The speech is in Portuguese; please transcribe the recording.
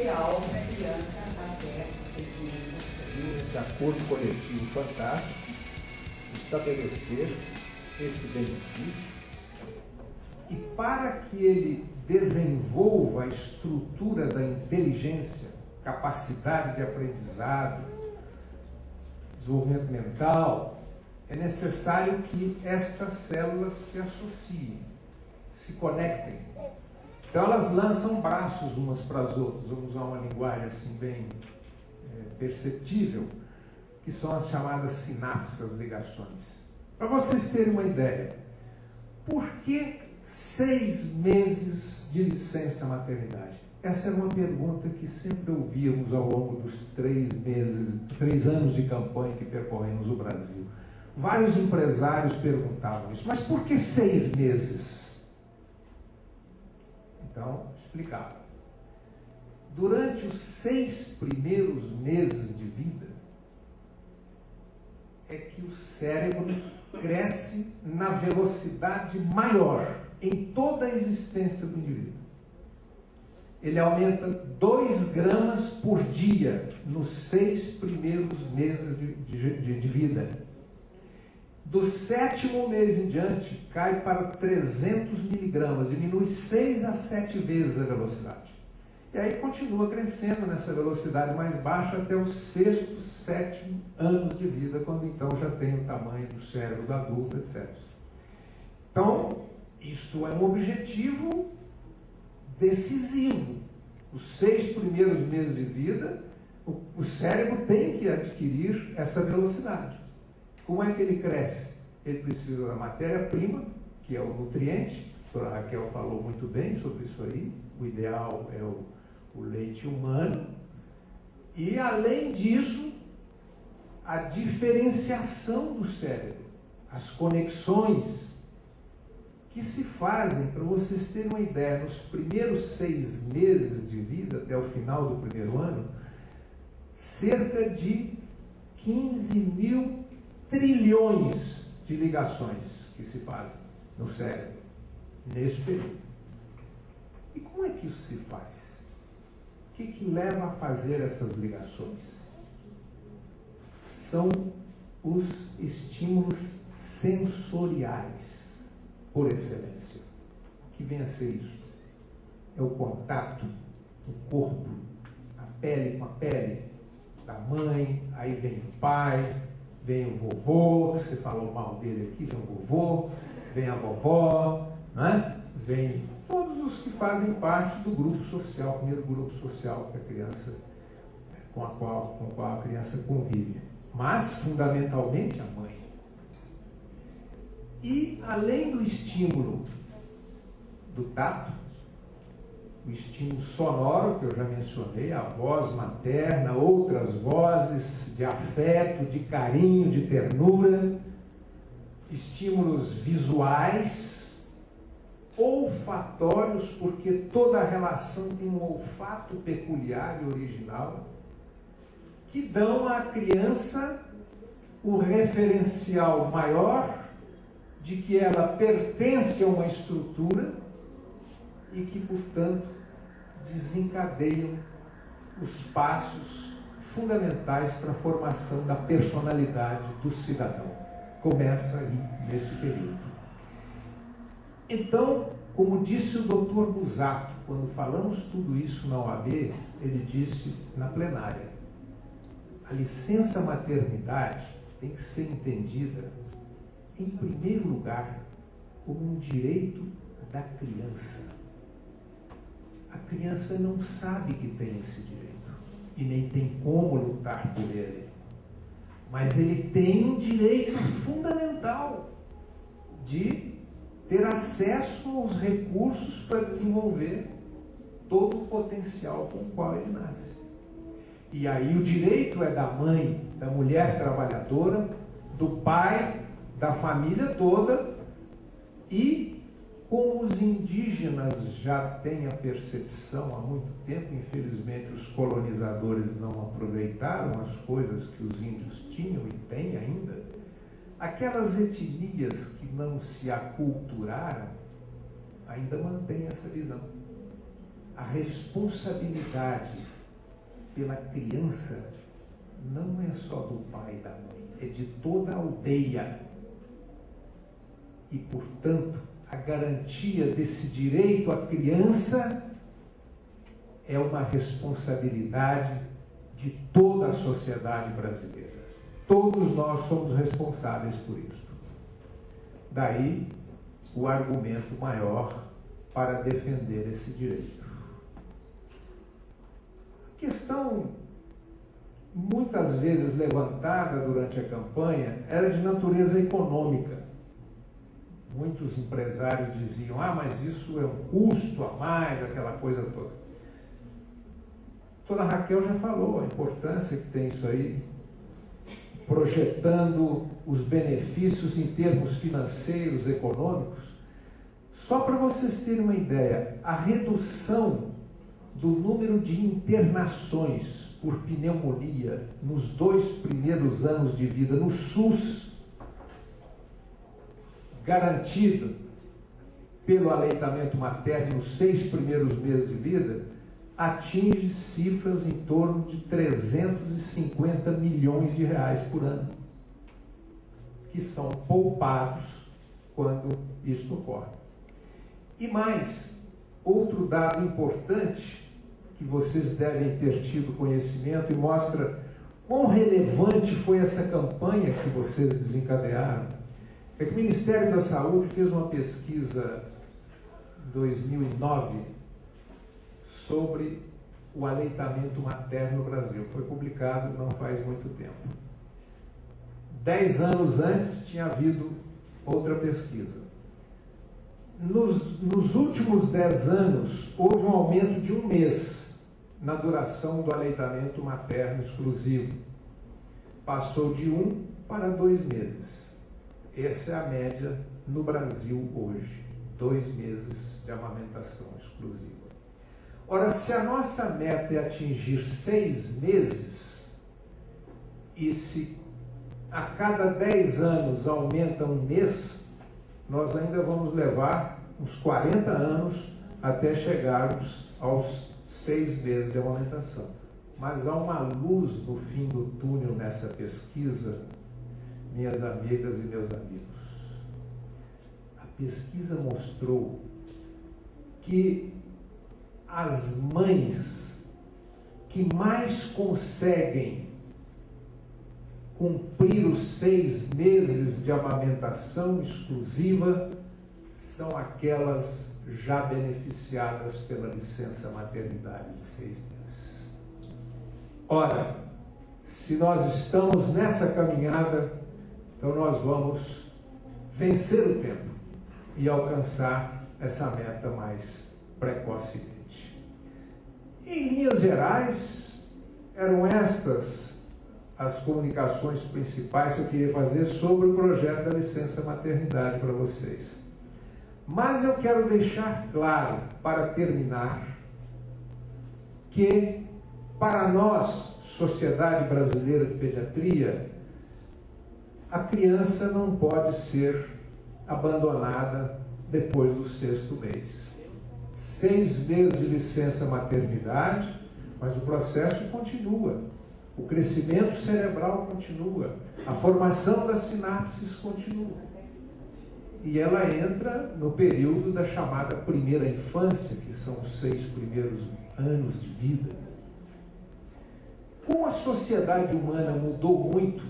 ideal para a criança até 6 meses. Esse acordo coletivo fantástico, estabelecer esse benefício, e para que ele desenvolva a estrutura da inteligência, capacidade de aprendizado, desenvolvimento mental, é necessário que estas células se associem, se conectem. Então elas lançam braços umas para as outras, vamos usar uma linguagem assim bem perceptível, que são as chamadas sinapses, as ligações. Para vocês terem uma ideia, por que 6 meses de licença maternidade? Essa era uma pergunta que sempre ouvíamos ao longo dos 3 anos de campanha que percorremos o Brasil. Vários empresários perguntavam isso, mas por que 6 meses? Então, explicava. Durante os 6 primeiros meses de vida, é que o cérebro cresce na velocidade maior em toda a existência do indivíduo. Ele aumenta 2 gramas por dia nos 6 primeiros meses de vida. Do 7º mês em diante, cai para 300 miligramas, diminui 6 a 7 vezes a velocidade. E aí continua crescendo nessa velocidade mais baixa até os 6º, 7º anos de vida, quando então já tem o tamanho do cérebro do adulto, etc. Então, isto é um objetivo decisivo. Os 6 primeiros meses de vida, o cérebro tem que adquirir essa velocidade. Como é que ele cresce? Ele precisa da matéria-prima, que é o nutriente. A doutora Raquel falou muito bem sobre isso aí. O ideal é o leite humano. E, além disso, a diferenciação do cérebro, as conexões que se fazem, para vocês terem uma ideia, nos primeiros 6 meses de vida, até o final do primeiro ano, cerca de 15 mil trilhões de ligações que se fazem no cérebro nesse período. E como é que isso se faz? O que leva a fazer essas ligações? São os estímulos sensoriais, por excelência. O que vem a ser isso? É o contato do corpo, a pele com a pele, da mãe, aí vem o pai, vem o vovô, você falou mal dele aqui, vem o vovô, vem a vovó, né? Vem todos os que fazem parte do grupo social, o primeiro grupo social que a criança, com a qual a criança convive. Mas, fundamentalmente, a mãe. E, além do estímulo do tato, o estímulo sonoro, que eu já mencionei, a voz materna, outras vozes de afeto, de carinho, de ternura, estímulos visuais, olfatórios, porque toda relação tem um olfato peculiar e original, que dão à criança o referencial maior de que ela pertence a uma estrutura e que, portanto, desencadeiam os passos fundamentais para a formação da personalidade do cidadão. Começa aí, nesse período. Então, como disse o Dr. Busato, quando falamos tudo isso na OAB, ele disse na plenária, a licença maternidade tem que ser entendida, em primeiro lugar, como um direito da criança. A criança não sabe que tem esse direito e nem tem como lutar por ele. Mas ele tem um direito fundamental de ter acesso aos recursos para desenvolver todo o potencial com o qual ele nasce. E aí o direito é da mãe, da mulher trabalhadora, do pai, da família toda, e como os indígenas já têm a percepção há muito tempo, infelizmente os colonizadores não aproveitaram as coisas que os índios tinham e têm ainda, aquelas etnias que não se aculturaram ainda mantêm essa visão. A responsabilidade pela criança não é só do pai e da mãe, é de toda a aldeia. E, portanto, a garantia desse direito à criança é uma responsabilidade de toda a sociedade brasileira. Todos nós somos responsáveis por isso. Daí o argumento maior para defender esse direito. A questão muitas vezes levantada durante a campanha era de natureza econômica. Muitos empresários diziam, mas isso é um custo a mais, aquela coisa toda. A doutora Raquel já falou a importância que tem isso aí, projetando os benefícios em termos financeiros, econômicos. Só para vocês terem uma ideia, a redução do número de internações por pneumonia nos 2 primeiros anos de vida no SUS, garantido pelo aleitamento materno nos 6 primeiros meses de vida, atinge cifras em torno de 350 milhões de reais por ano, que são poupados quando isto ocorre. E mais, outro dado importante, que vocês devem ter tido conhecimento e mostra quão relevante foi essa campanha que vocês desencadearam, é que o Ministério da Saúde fez uma pesquisa em 2009 sobre o aleitamento materno no Brasil. Foi publicado não faz muito tempo. 10 anos antes tinha havido outra pesquisa. Nos últimos 10 anos, houve um aumento de 1 mês na duração do aleitamento materno exclusivo. Passou de 1 para 2 meses. Essa é a média no Brasil hoje, 2 meses de amamentação exclusiva. Ora, se a nossa meta é atingir 6 meses, e se a cada 10 anos aumenta 1 mês, nós ainda vamos levar uns 40 anos até chegarmos aos 6 meses de amamentação. Mas há uma luz no fim do túnel nessa pesquisa, minhas amigas e meus amigos. A pesquisa mostrou que as mães que mais conseguem cumprir os 6 meses de amamentação exclusiva são aquelas já beneficiadas pela licença maternidade de 6 meses. Ora, se nós estamos nessa caminhada, então nós vamos vencer o tempo e alcançar essa meta mais precocemente. Em linhas gerais, eram estas as comunicações principais que eu queria fazer sobre o projeto da licença maternidade para vocês. Mas eu quero deixar claro, para terminar, que para nós, Sociedade Brasileira de Pediatria, a criança não pode ser abandonada depois do 6º mês. 6 meses de licença maternidade, mas o processo continua. O crescimento cerebral continua. A formação das sinapses continua. E ela entra no período da chamada primeira infância, que são os 6 primeiros anos de vida. Como a sociedade humana mudou muito